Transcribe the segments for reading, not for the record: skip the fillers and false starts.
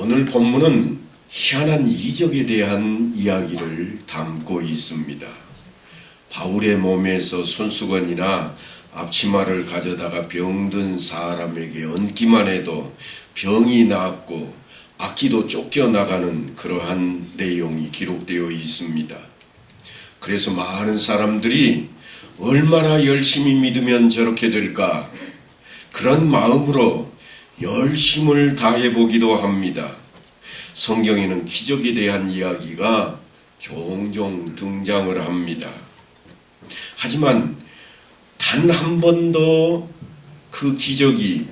오늘 본문은 희한한 이적에 대한 이야기를 담고 있습니다. 바울의 몸에서 손수건이나 앞치마를 가져다가 병든 사람에게 얹기만 해도 병이 나았고 악기도 쫓겨나가는 그러한 내용이 기록되어 있습니다. 그래서 많은 사람들이 얼마나 열심히 믿으면 저렇게 될까? 그런 마음으로 열심을 다해보기도 합니다. 성경에는 기적에 대한 이야기가 종종 등장을 합니다. 하지만 단 한 번도 그 기적이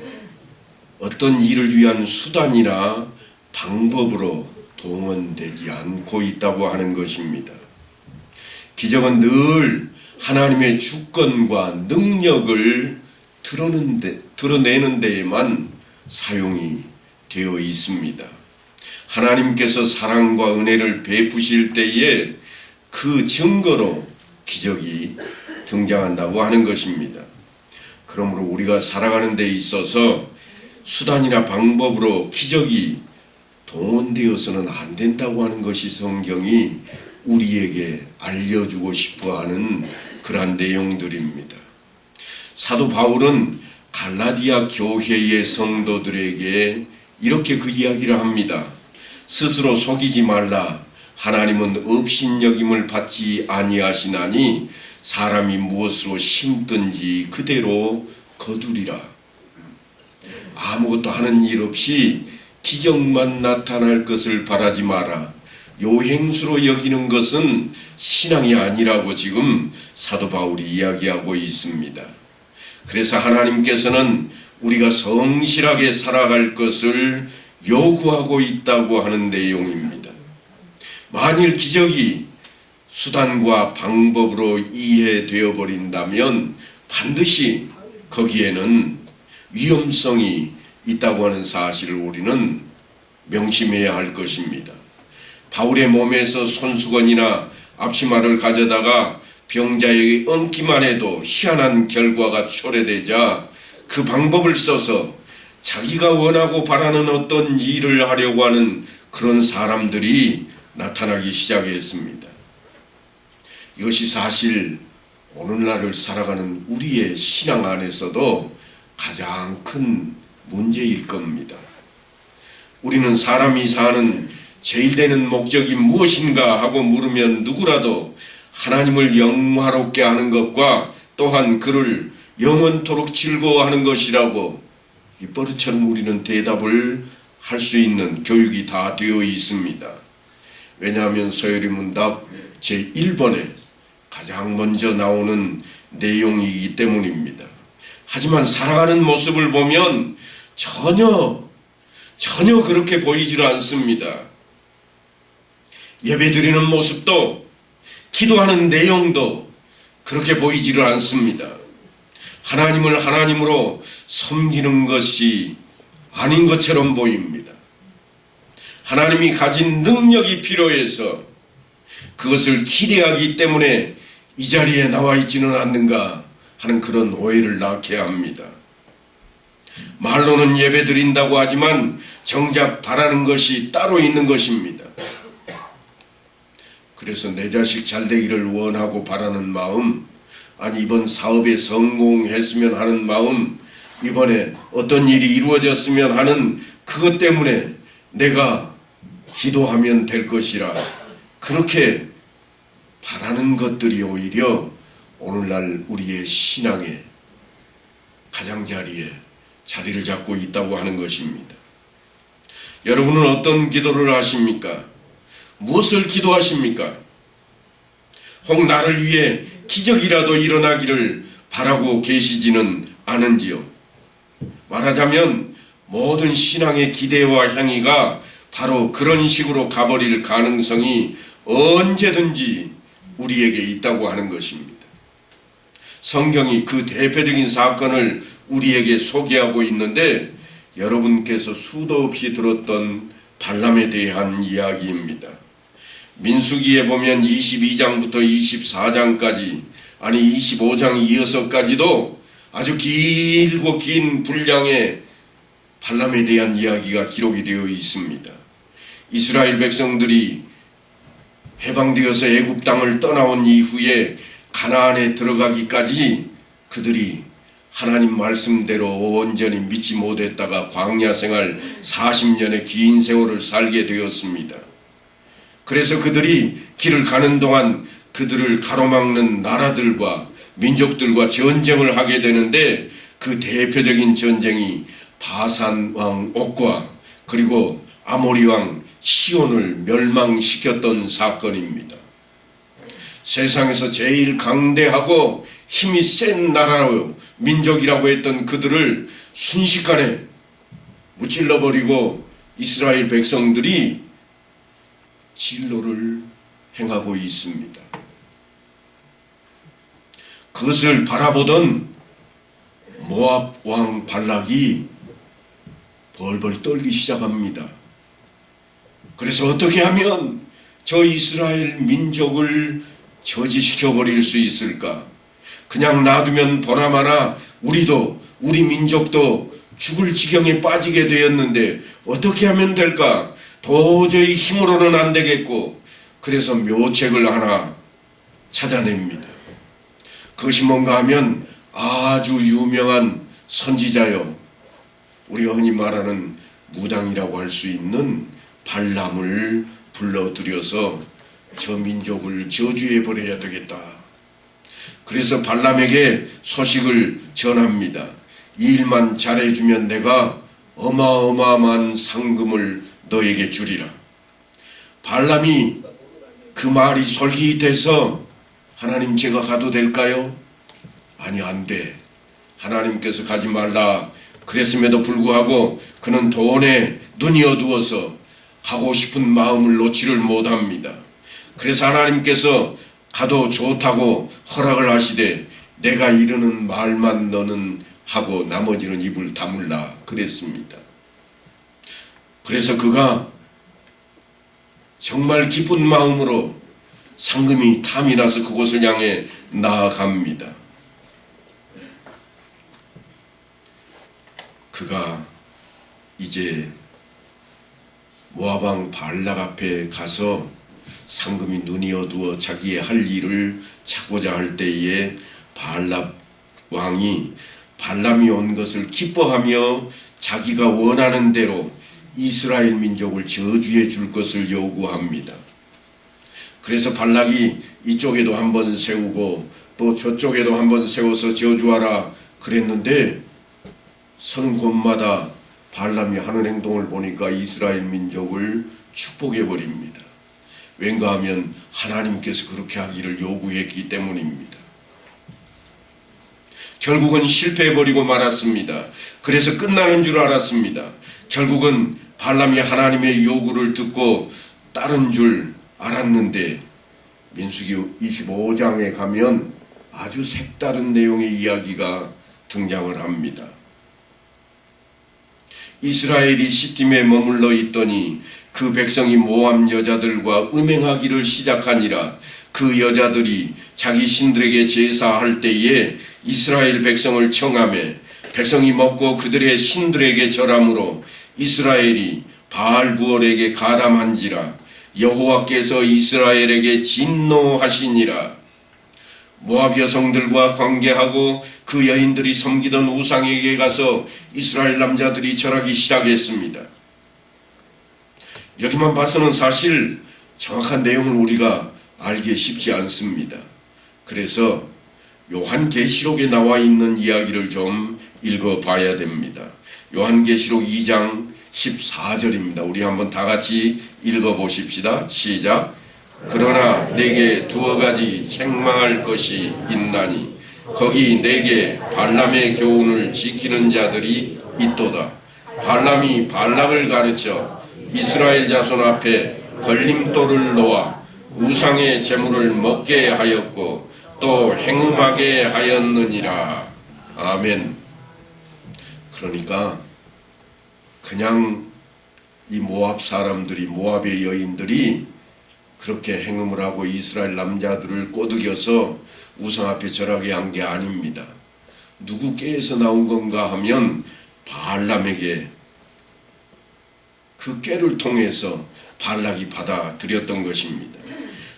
어떤 일을 위한 수단이나 방법으로 동원되지 않고 있다고 하는 것입니다. 기적은 늘 하나님의 주권과 능력을 드러내는 데에만 사용이 되어 있습니다. 하나님께서 사랑과 은혜를 베푸실 때에 그 증거로 기적이 등장한다고 하는 것입니다. 그러므로 우리가 살아가는 데 있어서 수단이나 방법으로 기적이 동원되어서는 안 된다고 하는 것이 성경이 우리에게 알려주고 싶어하는 그러한 내용들입니다. 사도 바울은 갈라디아 교회의 성도들에게 이렇게 그 이야기를 합니다. 스스로 속이지 말라. 하나님은 업신여김을 받지 아니하시나니 사람이 무엇으로 심든지 그대로 거두리라. 아무것도 하는 일 없이 기적만 나타날 것을 바라지 마라. 요행수로 여기는 것은 신앙이 아니라고 지금 사도 바울이 이야기하고 있습니다. 그래서 하나님께서는 우리가 성실하게 살아갈 것을 요구하고 있다고 하는 내용입니다. 만일 기적이 수단과 방법으로 이해되어 버린다면 반드시 거기에는 위험성이 있다고 하는 사실을 우리는 명심해야 할 것입니다. 바울의 몸에서 손수건이나 앞치마를 가져다가 병자에게 얹기만 해도 희한한 결과가 초래되자 그 방법을 써서 자기가 원하고 바라는 어떤 일을 하려고 하는 그런 사람들이 나타나기 시작했습니다. 이것이 사실 오늘날을 살아가는 우리의 신앙 안에서도 가장 큰 문제일 겁니다. 우리는 사람이 사는 제일 되는 목적이 무엇인가 하고 물으면 누구라도 하나님을 영화롭게 하는 것과 또한 그를 영원토록 즐거워하는 것이라고 입버릇처럼 우리는 대답을 할 수 있는 교육이 다 되어 있습니다. 왜냐하면 서열의문답 제1번에 가장 먼저 나오는 내용이기 때문입니다. 하지만 살아가는 모습을 보면 전혀 그렇게 보이질 않습니다. 예배드리는 모습도 기도하는 내용도 그렇게 보이지를 않습니다. 하나님을 하나님으로 섬기는 것이 아닌 것처럼 보입니다. 하나님이 가진 능력이 필요해서 그것을 기대하기 때문에 이 자리에 나와 있지는 않는가 하는 그런 오해를 낳게 합니다. 말로는 예배 드린다고 하지만 정작 바라는 것이 따로 있는 것입니다. 그래서 내 자식 잘 되기를 원하고 바라는 마음, 아니 이번 사업에 성공했으면 하는 마음, 이번에 어떤 일이 이루어졌으면 하는 그것 때문에 내가 기도하면 될 것이라 그렇게 바라는 것들이 오히려 오늘날 우리의 신앙의 가장자리에 자리를 잡고 있다고 하는 것입니다. 여러분은 어떤 기도를 하십니까? 무엇을 기도하십니까? 혹 나를 위해 기적이라도 일어나기를 바라고 계시지는 않은지요? 말하자면 모든 신앙의 기대와 향이가 바로 그런 식으로 가버릴 가능성이 언제든지 우리에게 있다고 하는 것입니다. 성경이 그 대표적인 사건을 우리에게 소개하고 있는데 여러분께서 수도 없이 들었던 발람에 대한 이야기입니다. 민수기에 보면 22장부터 24장까지 아니 25장 이어서까지도 아주 길고 긴 분량의 발람에 대한 이야기가 기록이 되어 있습니다. 이스라엘 백성들이 해방되어서 애굽 땅을 떠나온 이후에 가나안에 들어가기까지 그들이 하나님 말씀대로 온전히 믿지 못했다가 광야 생활 40년의 긴 세월을 살게 되었습니다. 그래서 그들이 길을 가는 동안 그들을 가로막는 나라들과 민족들과 전쟁을 하게 되는데, 그 대표적인 전쟁이 바산 왕 옥과 그리고 아모리 왕 시온을 멸망시켰던 사건입니다. 세상에서 제일 강대하고 힘이 센 나라로 민족이라고 했던 그들을 순식간에 무찔러버리고 이스라엘 백성들이 진노를 행하고 있습니다. 그것을 바라보던 모압 왕 발락이 벌벌 떨기 시작합니다. 그래서 어떻게 하면 저 이스라엘 민족을 저지시켜 버릴 수 있을까? 그냥 놔두면 보나마나 우리 민족도 죽을 지경에 빠지게 되었는데 어떻게 하면 될까? 도저히 힘으로는 안 되겠고, 그래서 묘책을 하나 찾아냅니다. 그것이 뭔가 하면 아주 유명한 선지자요, 우리가 흔히 말하는 무당이라고 할 수 있는 발람을 불러들여서 저 민족을 저주해 버려야 되겠다. 그래서 발람에게 소식을 전합니다. 이 일만 잘해주면 내가 어마어마한 상금을 너에게 주리라. 발람이 그 말이 솔깃해서 하나님, 제가 가도 될까요? 아니, 안 돼. 하나님께서 가지 말라 그랬음에도 불구하고 그는 돈에 눈이 어두워서 가고 싶은 마음을 놓지를 못합니다. 그래서 하나님께서 가도 좋다고 허락을 하시되 내가 이르는 말만 너는 하고 나머지는 입을 다물라 그랬습니다. 그래서 그가 정말 기쁜 마음으로 상금이 탐이 나서 그곳을 향해 나아갑니다. 그가 이제 모압 왕 발락 앞에 가서 상금이 눈이 어두워 자기의 할 일을 찾고자 할 때에 발락 왕이 발람이 온 것을 기뻐하며 자기가 원하는 대로 이스라엘 민족을 저주해 줄 것을 요구합니다. 그래서 발락이 이쪽에도 한번 세우고 또 저쪽에도 한번 세워서 저주하라 그랬는데, 서는 곳마다 발람이 하는 행동을 보니까 이스라엘 민족을 축복해 버립니다. 왠가 하면 하나님께서 그렇게 하기를 요구했기 때문입니다. 결국은 실패해버리고 말았습니다. 그래서 끝나는 줄 알았습니다. 결국은 발람이 하나님의 요구를 듣고 따른 줄 알았는데, 민수기 25장에 가면 아주 색다른 내용의 이야기가 등장을 합니다. 이스라엘이 시딤에 머물러 있더니 그 백성이 모압 여자들과 음행하기를 시작하니라. 그 여자들이 자기 신들에게 제사할 때에 이스라엘 백성을 청하매 백성이 먹고 그들의 신들에게 절함으로 이스라엘이 바알부올에게 가담한지라. 여호와께서 이스라엘에게 진노하시니라. 모압 여성들과 관계하고 그 여인들이 섬기던 우상에게 가서 이스라엘 남자들이 절하기 시작했습니다. 여기만 봐서는 사실 정확한 내용을 우리가 알기 쉽지 않습니다. 그래서 요한계시록에 나와 있는 이야기를 좀 읽어봐야 됩니다. 요한계시록 2장 14절입니다. 우리 한번 다 같이 읽어보십시다. 시작. 그러나 내게 두어 가지 책망할 것이 있나니 거기 내게 발람의 교훈을 지키는 자들이 있도다. 발람이 발락을 가르쳐 이스라엘 자손 앞에 걸림돌을 놓아 우상의 재물을 먹게 하였고 또 행음하게 하였느니라. 아멘. 그러니까 그냥 이 모압 사람들이, 모압의 여인들이 그렇게 행음을 하고 이스라엘 남자들을 꼬드겨서 우상 앞에 절하게 한 게 아닙니다. 누구께서 나온 건가 하면 발람에게 그 꾀를 통해서 발락이 받아들였던 것입니다.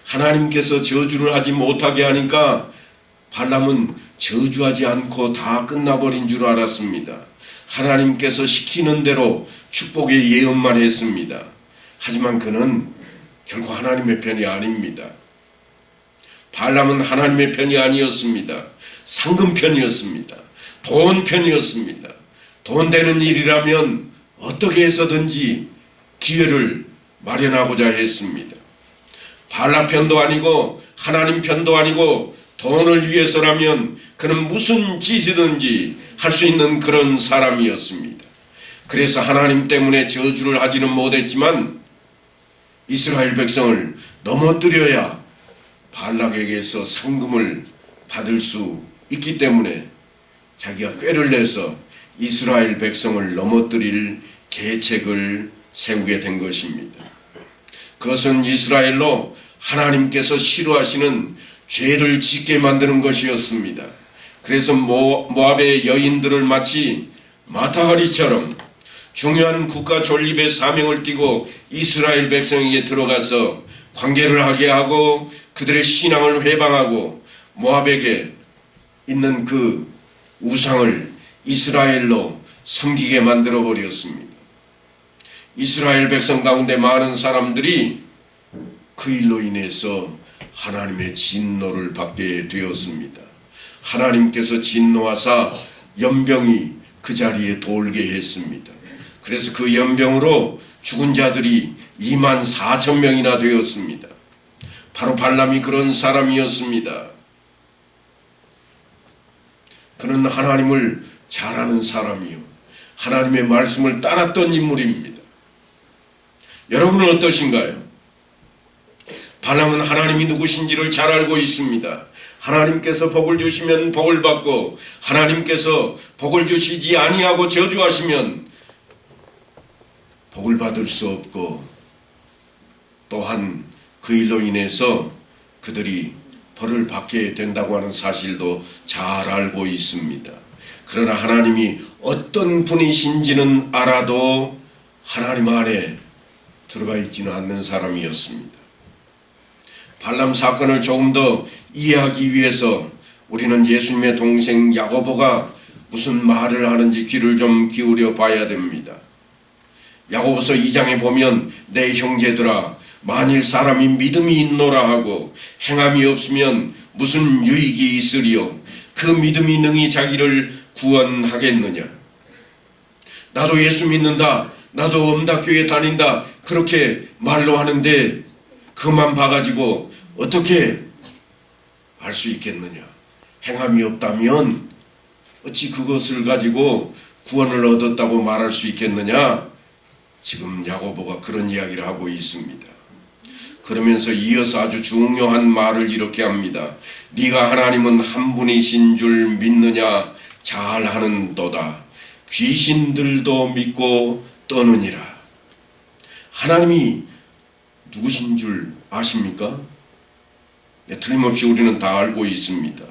하나님께서 저주를 하지 못하게 하니까 발람은 저주하지 않고 다 끝나버린 줄 알았습니다. 하나님께서 시키는 대로 축복의 예언만 했습니다. 하지만 그는 결코 하나님의 편이 아닙니다. 발람은 하나님의 편이 아니었습니다. 상금 편이었습니다. 돈 편이었습니다. 돈 되는 일이라면 어떻게 해서든지 기회를 마련하고자 했습니다. 발람 편도 아니고 하나님 편도 아니고 돈을 위해서라면 그는 무슨 짓이든지 할 수 있는 그런 사람이었습니다. 그래서 하나님 때문에 저주를 하지는 못했지만 이스라엘 백성을 넘어뜨려야 발락에게서 상금을 받을 수 있기 때문에 자기가 꾀를 내서 이스라엘 백성을 넘어뜨릴 계책을 세우게 된 것입니다. 그것은 이스라엘로 하나님께서 싫어하시는 죄를 짓게 만드는 것이었습니다. 그래서 모압의 여인들을 마치 마타하리처럼 중요한 국가 존립의 사명을 띠고 이스라엘 백성에게 들어가서 관계를 하게 하고 그들의 신앙을 회방하고 모압에게 있는 그 우상을 이스라엘로 섬기게 만들어 버렸습니다. 이스라엘 백성 가운데 많은 사람들이 그 일로 인해서 하나님의 진노를 받게 되었습니다. 하나님께서 진노하사 연병이 그 자리에 돌게 했습니다. 그래서 그 연병으로 죽은 자들이 24,000명이나 되었습니다. 바로 발람이 그런 사람이었습니다. 그는 하나님을 잘 아는 사람이요, 하나님의 말씀을 따랐던 인물입니다. 여러분은 어떠신가요? 발람은 하나님이 누구신지를 잘 알고 있습니다. 하나님께서 복을 주시면 복을 받고 하나님께서 복을 주시지 아니하고 저주하시면 복을 받을 수 없고 또한 그 일로 인해서 그들이 벌을 받게 된다고 하는 사실도 잘 알고 있습니다. 그러나 하나님이 어떤 분이신지는 알아도 하나님 안에 들어가 있지는 않는 사람이었습니다. 발람 사건을 조금 더 이해하기 위해서 우리는 예수님의 동생 야고보가 무슨 말을 하는지 귀를 좀 기울여 봐야 됩니다. 야고보서 2장에 보면 내 형제들아 만일 사람이 믿음이 있노라 하고 행함이 없으면 무슨 유익이 있으리요 그 믿음이 능히 자기를 구원하겠느냐. 나도 예수 믿는다, 나도 음닥교회 다닌다 그렇게 말로 하는데 그만 봐가지고 어떻게 알 수 있겠느냐. 행함이 없다면 어찌 그것을 가지고 구원을 얻었다고 말할 수 있겠느냐. 지금 야고보가 그런 이야기를 하고 있습니다. 그러면서 이어서 아주 중요한 말을 이렇게 합니다. 네가 하나님은 한 분이신 줄 믿느냐 잘하는도다. 귀신들도 믿고 떠느니라. 하나님이 누구신 줄 아십니까? 네, 틀림없이 우리는 다 알고 있습니다.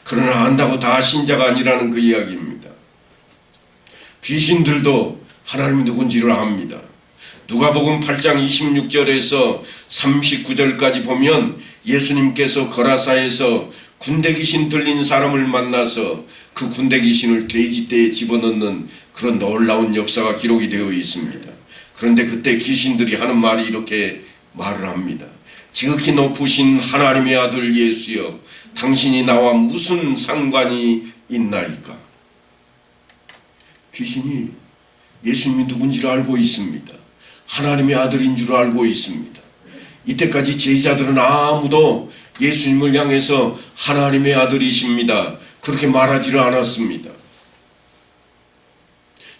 그러나 안다고 다 신자가 아니라는 그 이야기입니다. 귀신들도 하나님이 누군지를 압니다. 누가복음 8장 26절에서 39절까지 보면 예수님께서 거라사에서 군대 귀신 들린 사람을 만나서 그 군대 귀신을 돼지떼에 집어넣는 그런 놀라운 역사가 기록이 되어 있습니다. 그런데 그때 귀신들이 하는 말이 이렇게 말을 합니다. 지극히 높으신 하나님의 아들 예수여, 당신이 나와 무슨 상관이 있나이까? 귀신이 예수님이 누군지를 알고 있습니다. 하나님의 아들인 줄 알고 있습니다. 이때까지 제자들은 아무도 예수님을 향해서 하나님의 아들이십니다 그렇게 말하지를 않았습니다.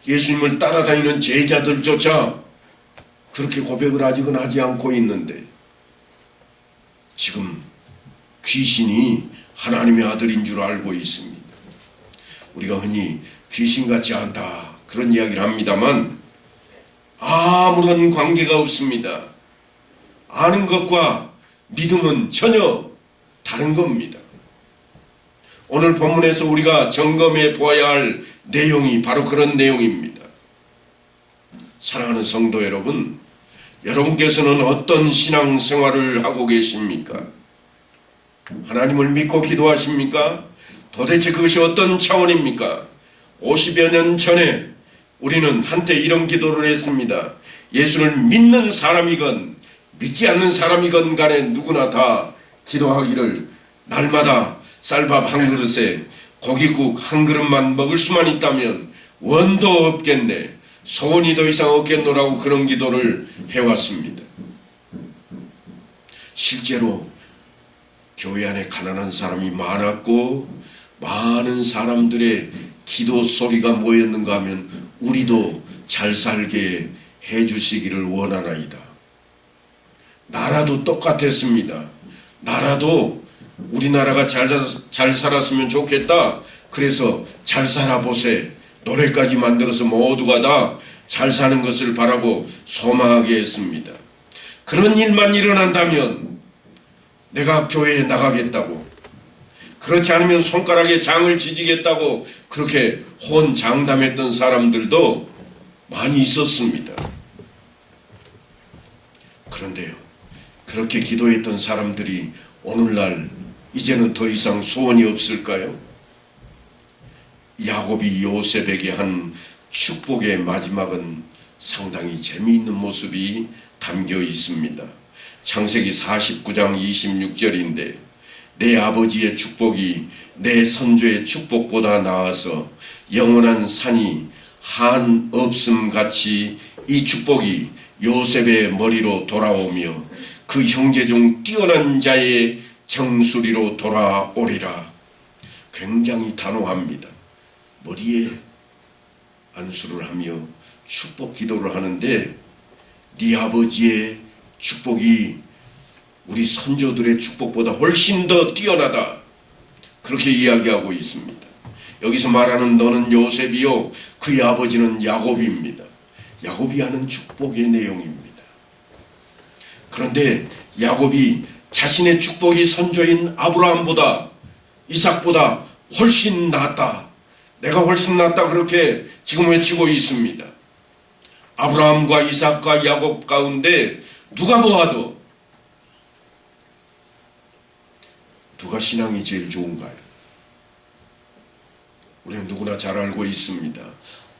예수님을 따라다니는 제자들조차 그렇게 고백을 아직은 하지 않고 있는데 지금 귀신이 하나님의 아들인 줄 알고 있습니다. 우리가 흔히 귀신같지 않다 그런 이야기를 합니다만 아무런 관계가 없습니다. 아는 것과 믿음은 전혀 다른 겁니다. 오늘 본문에서 우리가 점검해 보아야 할 내용이 바로 그런 내용입니다. 사랑하는 성도 여러분, 여러분께서는 어떤 신앙생활을 하고 계십니까? 하나님을 믿고 기도하십니까? 도대체 그것이 어떤 차원입니까? 50여 년 전에 우리는 한때 이런 기도를 했습니다. 예수를 믿는 사람이건 믿지 않는 사람이건 간에 누구나 다 기도하기를, 날마다 쌀밥 한 그릇에 고깃국 한 그릇만 먹을 수만 있다면 원도 없겠네, 소원이 더 이상 없겠노라고 그런 기도를 해왔습니다. 실제로 교회 안에 가난한 사람이 많았고 많은 사람들의 기도 소리가 뭐였는가 하면 우리도 잘 살게 해주시기를 원하나이다. 나라도 똑같았습니다. 나라도 우리나라가 잘 살았으면 좋겠다. 그래서 잘 살아보세, 노래까지 만들어서 모두가 다 잘 사는 것을 바라고 소망하게 했습니다. 그런 일만 일어난다면 내가 교회에 나가겠다고, 그렇지 않으면 손가락에 장을 지지겠다고 그렇게 혼장담했던 사람들도 많이 있었습니다. 그런데요, 그렇게 기도했던 사람들이 오늘날 이제는 더 이상 소원이 없을까요? 야곱이 요셉에게 한 축복의 마지막은 상당히 재미있는 모습이 담겨 있습니다. 창세기 49장 26절인데 내 아버지의 축복이 내 선조의 축복보다 나아서 영원한 산이 한 없음 같이 이 축복이 요셉의 머리로 돌아오며 그 형제 중 뛰어난 자의 정수리로 돌아오리라. 굉장히 단호합니다. 머리에 안수를 하며 축복 기도를 하는데 네 아버지의 축복이 우리 선조들의 축복보다 훨씬 더 뛰어나다, 그렇게 이야기하고 있습니다. 여기서 말하는 너는 요셉이요 그의 아버지는 야곱입니다. 야곱이 하는 축복의 내용입니다. 그런데 야곱이 자신의 축복이 선조인 아브라함보다, 이삭보다 훨씬 낫다, 내가 훨씬 낫다, 그렇게 지금 외치고 있습니다. 아브라함과 이삭과 야곱 가운데 누가 보아도 누가 신앙이 제일 좋은가요? 우리는 누구나 잘 알고 있습니다.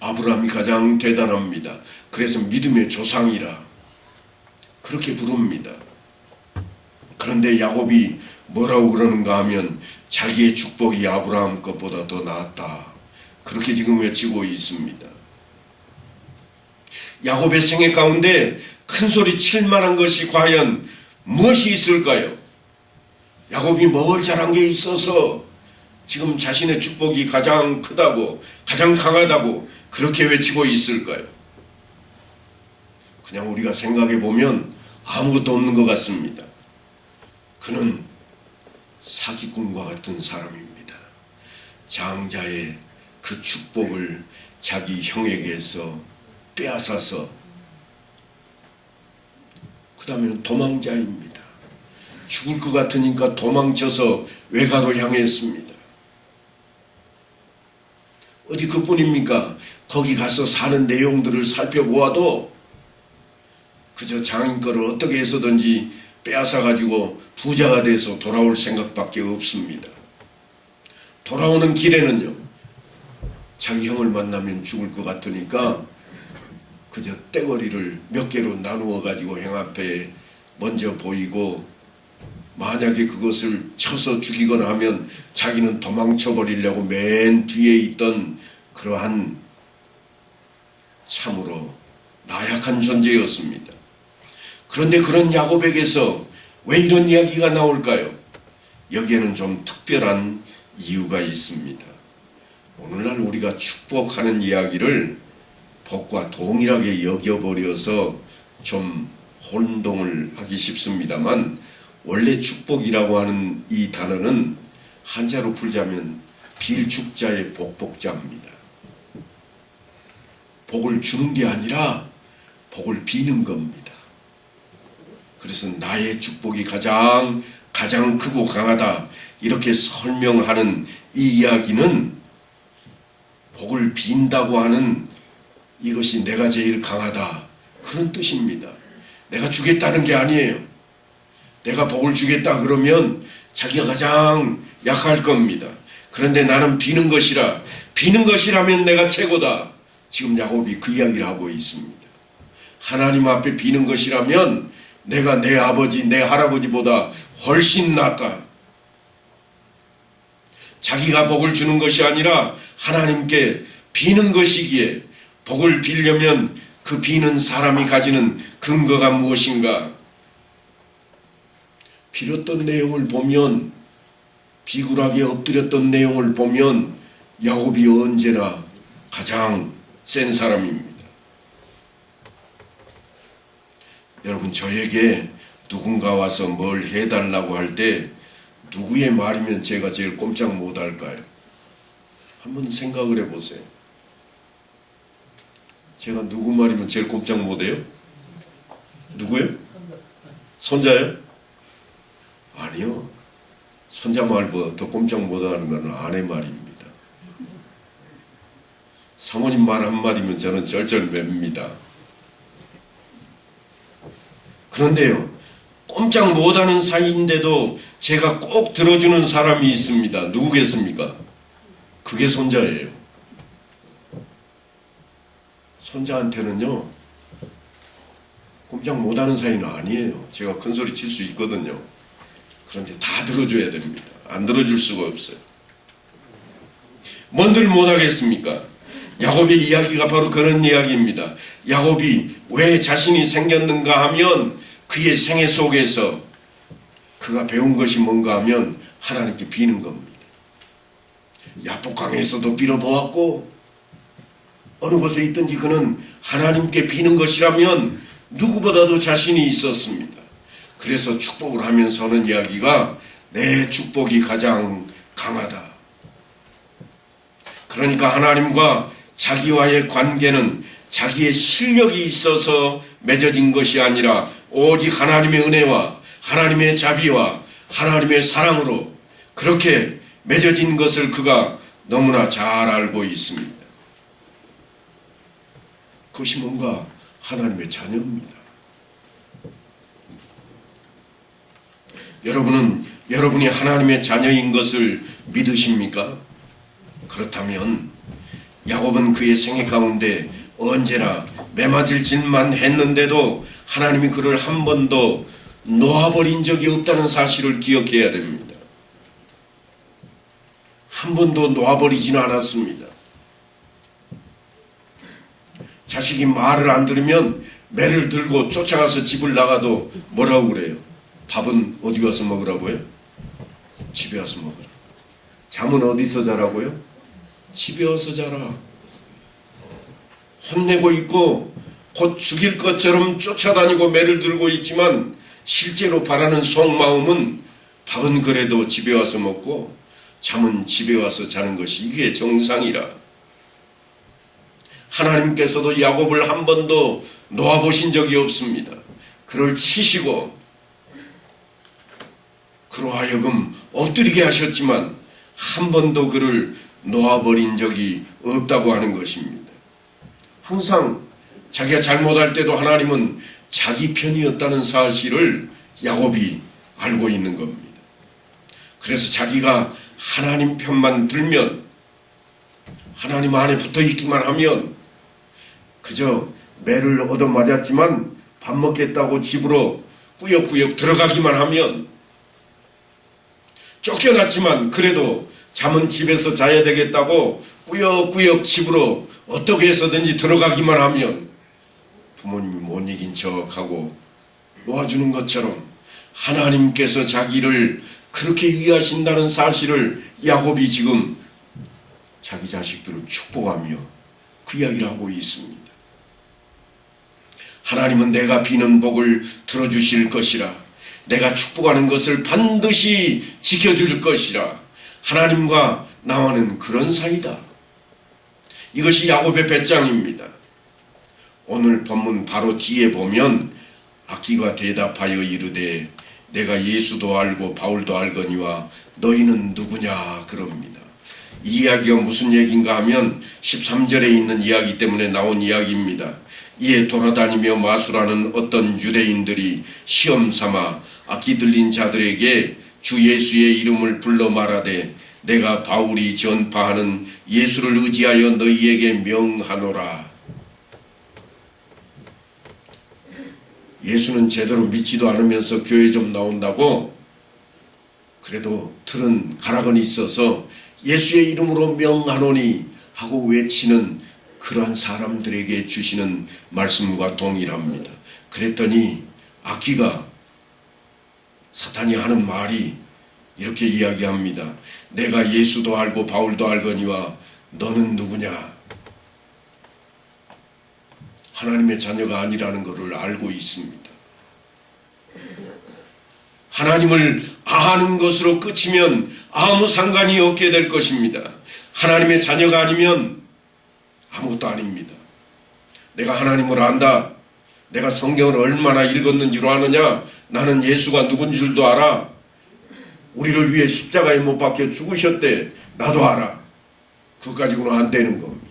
아브라함이 가장 대단합니다. 그래서 믿음의 조상이라 그렇게 부릅니다. 그런데 야곱이 뭐라고 그러는가 하면 자기의 축복이 아브라함 것보다 더 낫다, 그렇게 지금 외치고 있습니다. 야곱의 생애 가운데 큰 소리 칠 만한 것이 과연 무엇이 있을까요? 야곱이 뭘 잘한 게 있어서 지금 자신의 축복이 가장 크다고, 가장 강하다고 그렇게 외치고 있을까요? 그냥 우리가 생각해 보면 아무것도 없는 것 같습니다. 그는 사기꾼과 같은 사람입니다. 장자의 그 축복을 자기 형에게서 빼앗아서, 그 다음에는 도망자입니다. 죽을 것 같으니까 도망쳐서 외가로 향했습니다. 어디 그뿐입니까? 거기 가서 사는 내용들을 살펴보아도 그저 장인 거를 어떻게 해서든지 빼앗아가지고 부자가 돼서 돌아올 생각밖에 없습니다. 돌아오는 길에는요, 자기 형을 만나면 죽을 것 같으니까 그저 떼거리를 몇 개로 나누어 가지고 형 앞에 먼저 보이고, 만약에 그것을 쳐서 죽이거나 하면 자기는 도망쳐 버리려고 맨 뒤에 있던 그러한 참으로 나약한 존재였습니다. 그런데 그런 야곱에게서 왜 이런 이야기가 나올까요? 여기에는 좀 특별한 이유가 있습니다. 오늘날 우리가 축복하는 이야기를 복과 동일하게 여겨버려서 좀 혼동을 하기 쉽습니다만, 원래 축복이라고 하는 이 단어는 한자로 풀자면 빌축자의 복복자입니다. 복을 주는 게 아니라 복을 비는 겁니다. 그래서 나의 축복이 가장 크고 강하다, 이렇게 설명하는 이 이야기는 복을 빈다고 하는 이것이 내가 제일 강하다, 그런 뜻입니다. 내가 주겠다는 게 아니에요. 내가 복을 주겠다 그러면 자기가 가장 약할 겁니다. 그런데 나는 비는 것이라, 비는 것이라면 내가 최고다. 지금 야곱이 그 이야기를 하고 있습니다. 하나님 앞에 비는 것이라면 내가 내 아버지, 내 할아버지보다 훨씬 낫다. 자기가 복을 주는 것이 아니라 하나님께 비는 것이기에, 복을 빌려면 그 비는 사람이 가지는 근거가 무엇인가? 빌었던 내용을 보면, 비굴하게 엎드렸던 내용을 보면 야곱이 언제나 가장 센 사람입니다. 여러분, 저에게 누군가 와서 뭘 해달라고 할 때 누구의 말이면 제가 제일 꼼짝 못할까요? 한번 생각을 해보세요. 제가 누구 말이면 제일 꼼짝 못해요? 누구요? 손자요? 아니요. 손자 말보다 더 꼼짝 못하는 건 아내 말입니다. 사모님 말 한마디면 저는 절절맵니다. 그런데요, 꼼짝 못하는 사이인데도 제가 꼭 들어주는 사람이 있습니다. 누구겠습니까? 그게 손자예요. 손자한테는요, 꼼짝 못하는 사이는 아니에요. 제가 큰 소리 칠 수 있거든요. 그런데 다 들어줘야 됩니다. 안 들어줄 수가 없어요. 뭔들 못하겠습니까? 야곱의 이야기가 바로 그런 이야기입니다. 야곱이 왜 자신이 생겼는가 하면 그의 생애 속에서 그가 배운 것이 뭔가 하면 하나님께 비는 겁니다. 야복강에서도 빌어보았고 어느 곳에 있든지 그는 하나님께 비는 것이라면 누구보다도 자신이 있었습니다. 그래서 축복을 하면서 하는 이야기가 내 축복이 가장 강하다. 그러니까 하나님과 자기와의 관계는 자기의 실력이 있어서 맺어진 것이 아니라 오직 하나님의 은혜와 하나님의 자비와 하나님의 사랑으로 그렇게 맺어진 것을 그가 너무나 잘 알고 있습니다. 그것이 뭔가 하나님의 자녀입니다. 여러분은 여러분이 하나님의 자녀인 것을 믿으십니까? 그렇다면 야곱은 그의 생애 가운데 언제나 매맞을 짓만 했는데도 하나님이 그를 한 번도 놓아버린 적이 없다는 사실을 기억해야 됩니다. 한 번도 놓아버리지는 않았습니다. 자식이 말을 안 들으면 매를 들고 쫓아가서 집을 나가도 뭐라고 그래요? 밥은 어디 가서 먹으라고요? 집에 와서 먹으라. 잠은 어디서 자라고요? 집에 와서 자라. 혼내고 있고 곧 죽일 것처럼 쫓아다니고 매를 들고 있지만 실제로 바라는 속마음은 밥은 그래도 집에 와서 먹고 잠은 집에 와서 자는 것이 이게 정상이라. 하나님께서도 야곱을 한 번도 놓아보신 적이 없습니다. 그를 치시고 그로 하여금 엎드리게 하셨지만 한 번도 그를 놓아버린 적이 없다고 하는 것입니다. 항상 자기가 잘못할 때도 하나님은 자기 편이었다는 사실을 야곱이 알고 있는 겁니다. 그래서 자기가 하나님 편만 들면, 하나님 안에 붙어있기만 하면 그저 매를 얻어맞았지만 밥 먹겠다고 집으로 꾸역꾸역 들어가기만 하면, 쫓겨났지만 그래도 잠은 집에서 자야 되겠다고 꾸역꾸역 집으로 어떻게 해서든지 들어가기만 하면 부모님이 못 이긴 척하고 놓아주는 것처럼 하나님께서 자기를 그렇게 위하신다는 사실을 야곱이 지금 자기 자식들을 축복하며 그 이야기를 하고 있습니다. 하나님은 내가 비는 복을 들어주실 것이라, 내가 축복하는 것을 반드시 지켜줄 것이라. 하나님과 나와는 그런 사이다. 이것이 야곱의 배짱입니다. 오늘 본문 바로 뒤에 보면 아기가 대답하여 이르되 내가 예수도 알고 바울도 알거니와 너희는 누구냐 그럽니다. 이 이야기가 무슨 얘기인가 하면 13절에 있는 이야기 때문에 나온 이야기입니다. 이에 돌아다니며 마술하는 어떤 유대인들이 시험 삼아 악기 들린 자들에게 주 예수의 이름을 불러 말하되 내가 바울이 전파하는 예수를 의지하여 너희에게 명하노라. 예수는 제대로 믿지도 않으면서 교회 좀 나온다고 그래도 들은 가락은 있어서 예수의 이름으로 명하노니 하고 외치는 그러한 사람들에게 주시는 말씀과 동일합니다. 그랬더니 악기가 사탄이 하는 말이 이렇게 이야기합니다. 내가 예수도 알고 바울도 알거니와 너는 누구냐? 하나님의 자녀가 아니라는 것을 알고 있습니다. 하나님을 아는 것으로 끝이면 아무 상관이 없게 될 것입니다. 하나님의 자녀가 아니면 아무것도 아닙니다. 내가 하나님을 안다. 내가 성경을 얼마나 읽었는지로 아느냐? 나는 예수가 누군 줄도 알아. 우리를 위해 십자가에 못 박혀 죽으셨대. 나도 알아. 그것 가지고는 안 되는 겁니다.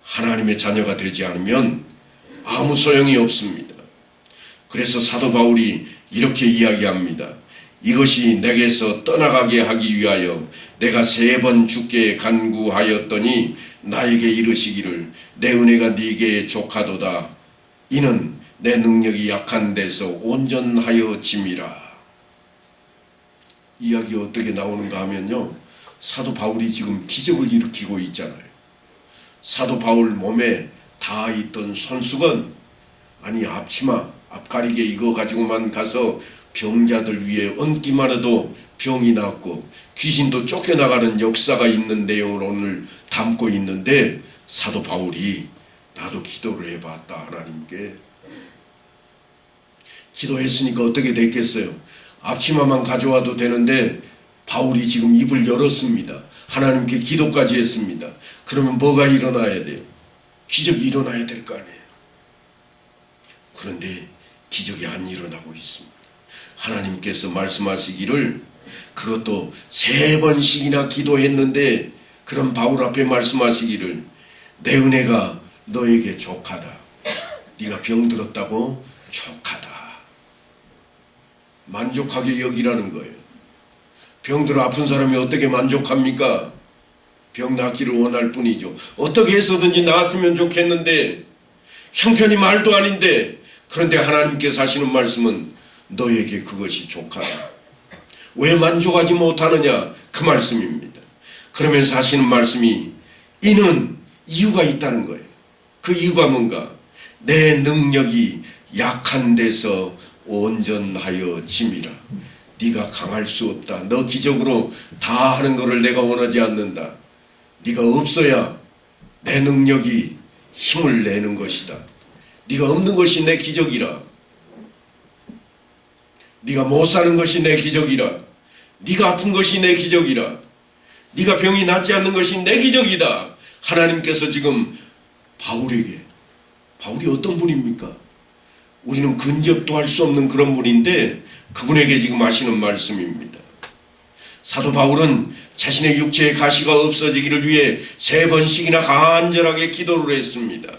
하나님의 자녀가 되지 않으면 아무 소용이 없습니다. 그래서 사도 바울이 이렇게 이야기합니다. 이것이 내게서 떠나가게 하기 위하여 내가 3번 주께 간구하였더니 나에게 이르시기를 내 은혜가 네게 족하도다. 이는 내 능력이 약한 데서 온전하여 짐이라. 이야기가 어떻게 나오는가 하면요. 사도 바울이 지금 기적을 일으키고 있잖아요. 사도 바울 몸에 다 있던 손수건, 아니 앞치마, 앞가리개 이거 가지고만 가서 병자들 위에 얹기만 해도 병이 낫고 귀신도 쫓겨나가는 역사가 있는 내용을 오늘 담고 있는데 사도 바울이 나도 기도를 해봤다. 하나님께 기도했으니까 어떻게 됐겠어요? 앞치마만 가져와도 되는데 바울이 지금 입을 열었습니다. 하나님께 기도까지 했습니다. 그러면 뭐가 일어나야 돼요? 기적이 일어나야 될 거 아니에요. 그런데 기적이 안 일어나고 있습니다. 하나님께서 말씀하시기를 그것도 3번씩이나 기도했는데 그런 바울 앞에 말씀하시기를 내 은혜가 너에게 족하다. 네가 병들었다고 족하다. 만족하게 여기라는 거예요. 병들어 아픈 사람이 어떻게 만족합니까? 병 낫기를 원할 뿐이죠. 어떻게 해서든지 나았으면 좋겠는데 형편이 말도 아닌데 그런데 하나님께서 하시는 말씀은 너에게 그것이 족하다. 왜 만족하지 못하느냐? 그 말씀입니다. 그러면서 하시는 말씀이 이는 이유가 있다는 거예요. 그 이유가 뭔가? 내 능력이 약한 데서 온전하여 짐이라. 네가 강할 수 없다. 너 기적으로 다 하는 것을 내가 원하지 않는다. 네가 없어야 내 능력이 힘을 내는 것이다. 네가 없는 것이 내 기적이라. 네가 못 사는 것이 내 기적이라. 네가 아픈 것이 내 기적이라. 네가 병이 낫지 않는 것이 내 기적이다. 하나님께서 지금 바울에게, 바울이 어떤 분입니까? 우리는 근접도 할 수 없는 그런 분인데 그분에게 지금 하시는 말씀입니다. 사도 바울은 자신의 육체의 가시가 없어지기를 위해 3번씩이나 간절하게 기도를 했습니다.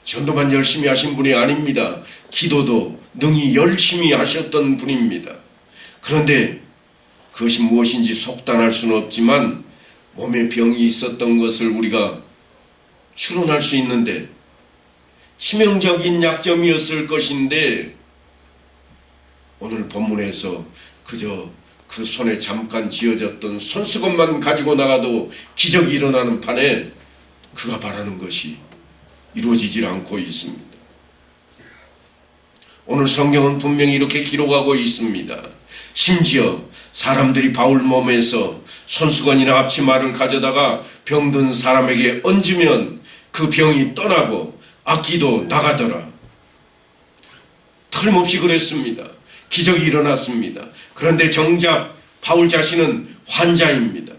전도만 열심히 하신 분이 아닙니다. 기도도 능히 열심히 하셨던 분입니다. 그런데 그것이 무엇인지 속단할 수는 없지만 몸에 병이 있었던 것을 우리가 추론할 수 있는데 치명적인 약점이었을 것인데 오늘 본문에서 그저 그 손에 잠깐 쥐어졌던 손수건만 가지고 나가도 기적이 일어나는 판에 그가 바라는 것이 이루어지질 않고 있습니다. 오늘 성경은 분명히 이렇게 기록하고 있습니다. 심지어 사람들이 바울 몸에서 손수건이나 앞치마를 가져다가 병든 사람에게 얹으면 그 병이 떠나고 악기도 나가더라. 틀림없이 그랬습니다. 기적이 일어났습니다. 그런데 정작 바울 자신은 환자입니다.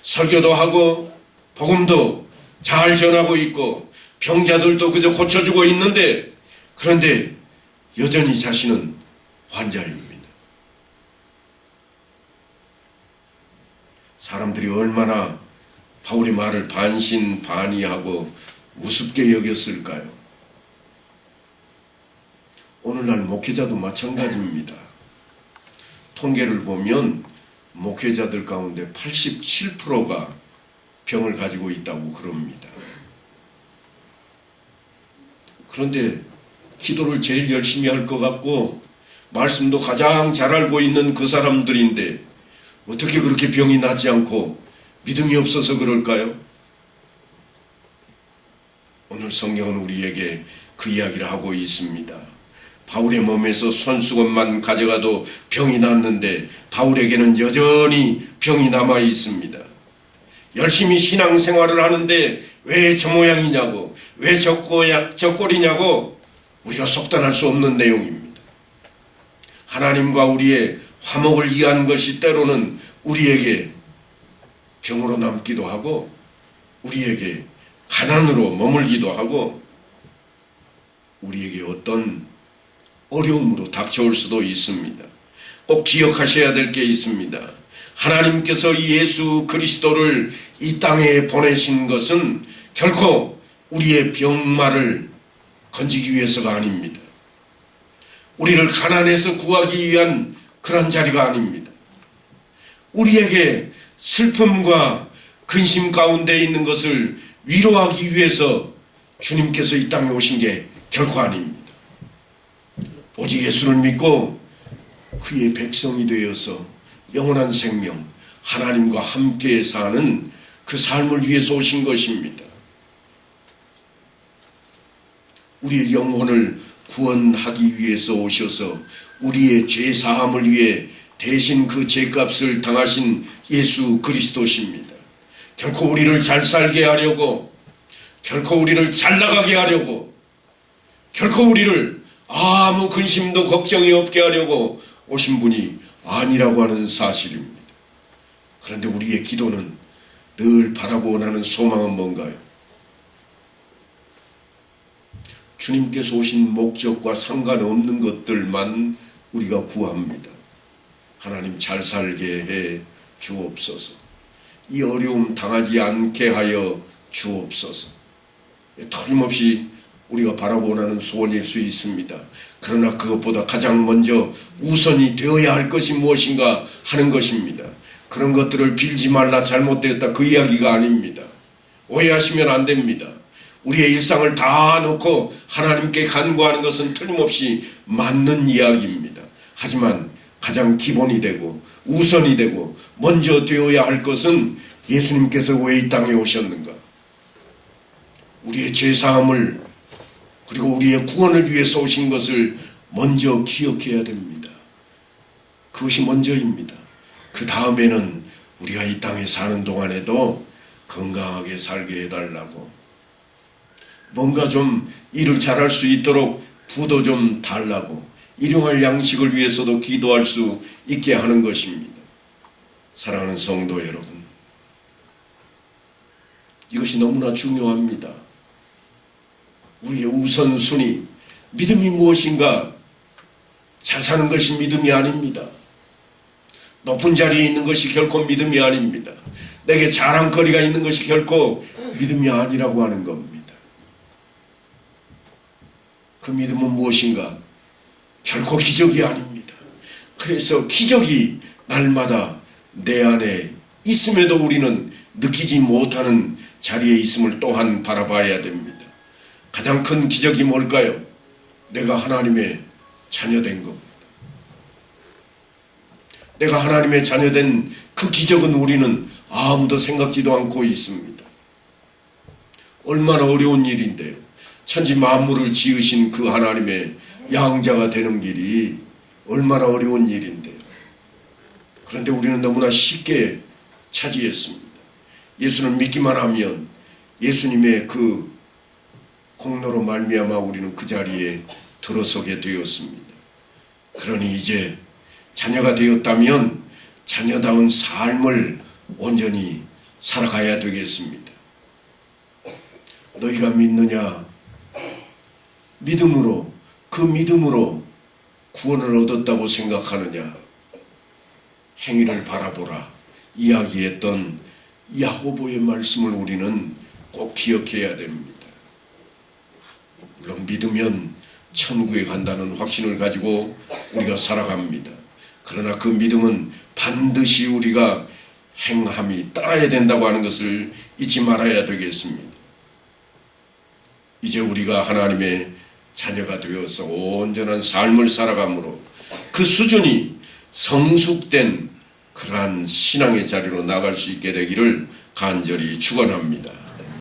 설교도 하고 복음도 잘 전하고 있고 병자들도 그저 고쳐주고 있는데 그런데 여전히 자신은 환자입니다. 사람들이 얼마나 바울의 말을 반신반의하고 우습게 여겼을까요? 오늘날 목회자도 마찬가지입니다. 통계를 보면 목회자들 가운데 87%가 병을 가지고 있다고 그럽니다. 그런데 기도를 제일 열심히 할 것 같고 말씀도 가장 잘 알고 있는 그 사람들인데 어떻게 그렇게 병이 나지 않고 믿음이 없어서 그럴까요? 오늘 성경은 우리에게 그 이야기를 하고 있습니다. 바울의 몸에서 손수건만 가져가도 병이 났는데 바울에게는 여전히 병이 남아 있습니다. 열심히 신앙생활을 하는데 왜 저 모양이냐고, 왜 저 꼴이냐고 우리가 속단할 수 없는 내용입니다. 하나님과 우리의 화목을 이해한 것이 때로는 우리에게 병으로 남기도 하고 우리에게 가난으로 머물기도 하고 우리에게 어떤 어려움으로 닥쳐올 수도 있습니다. 꼭 기억하셔야 될 게 있습니다. 하나님께서 예수 그리스도를 이 땅에 보내신 것은 결코 우리의 병마를 건지기 위해서가 아닙니다. 우리를 가난에서 구하기 위한 그런 자리가 아닙니다. 우리에게 슬픔과 근심 가운데 있는 것을 위로하기 위해서 주님께서 이 땅에 오신 게 결코 아닙니다. 오직 예수를 믿고 그의 백성이 되어서 영원한 생명, 하나님과 함께 사는 그 삶을 위해서 오신 것입니다. 우리의 영혼을 구원하기 위해서 오셔서 우리의 죄 사함을 위해 대신 그 죄값을 당하신 예수 그리스도십니다. 결코 우리를 잘 살게 하려고, 결코 우리를 잘 나가게 하려고, 결코 우리를 아무 근심도 걱정이 없게 하려고 오신 분이 아니라고 하는 사실입니다. 그런데 우리의 기도는 늘 바라고 원하는 소망은 뭔가요? 주님께서 오신 목적과 상관없는 것들만 우리가 구합니다. 하나님 잘 살게 해 주옵소서. 이 어려움 당하지 않게 하여 주옵소서. 틀림없이 우리가 바라고 원하는 소원일 수 있습니다. 그러나 그것보다 가장 먼저 우선이 되어야 할 것이 무엇인가 하는 것입니다. 그런 것들을 빌지 말라, 잘못되었다, 그 이야기가 아닙니다. 오해하시면 안 됩니다. 우리의 일상을 다 놓고 하나님께 간구하는 것은 틀림없이 맞는 이야기입니다. 하지만 가장 기본이 되고 우선이 되고 먼저 되어야 할 것은 예수님께서 왜 이 땅에 오셨는가? 우리의 죄사함을 그리고 우리의 구원을 위해서 오신 것을 먼저 기억해야 됩니다. 그것이 먼저입니다. 그 다음에는 우리가 이 땅에 사는 동안에도 건강하게 살게 해달라고, 뭔가 좀 일을 잘할 수 있도록 부도 좀 달라고, 일용할 양식을 위해서도 기도할 수 있게 하는 것입니다. 사랑하는 성도 여러분, 이것이 너무나 중요합니다. 우리의 우선순위, 믿음이 무엇인가? 잘 사는 것이 믿음이 아닙니다. 높은 자리에 있는 것이 결코 믿음이 아닙니다. 내게 자랑거리가 있는 것이 결코 믿음이 아니라고 하는 겁니다. 그 믿음은 무엇인가? 결코 기적이 아닙니다. 그래서 기적이 날마다 내 안에 있음에도 우리는 느끼지 못하는 자리에 있음을 또한 바라봐야 됩니다. 가장 큰 기적이 뭘까요? 내가 하나님의 자녀된 겁니다. 내가 하나님의 자녀된 그 기적은 우리는 아무도 생각지도 않고 있습니다. 얼마나 어려운 일인데요. 천지 만물을 지으신 그 하나님의 양자가 되는 길이 얼마나 어려운 일인데요. 그런데 우리는 너무나 쉽게 차지했습니다. 예수를 믿기만 하면 예수님의 그 공로로 말미암아 우리는 그 자리에 들어서게 되었습니다. 그러니 이제 자녀가 되었다면 자녀다운 삶을 온전히 살아가야 되겠습니다. 너희가 믿느냐? 믿음으로, 그 믿음으로 구원을 얻었다고 생각하느냐? 행위를 바라보라. 이야기했던 야고보의 말씀을 우리는 꼭 기억해야 됩니다. 물론 믿으면 천국에 간다는 확신을 가지고 우리가 살아갑니다. 그러나 그 믿음은 반드시 우리가 행함이 따라야 된다고 하는 것을 잊지 말아야 되겠습니다. 이제 우리가 하나님의 자녀가 되어서 온전한 삶을 살아가므로 그 수준이 성숙된 그러한 신앙의 자리로 나갈 수 있게 되기를 간절히 축원합니다.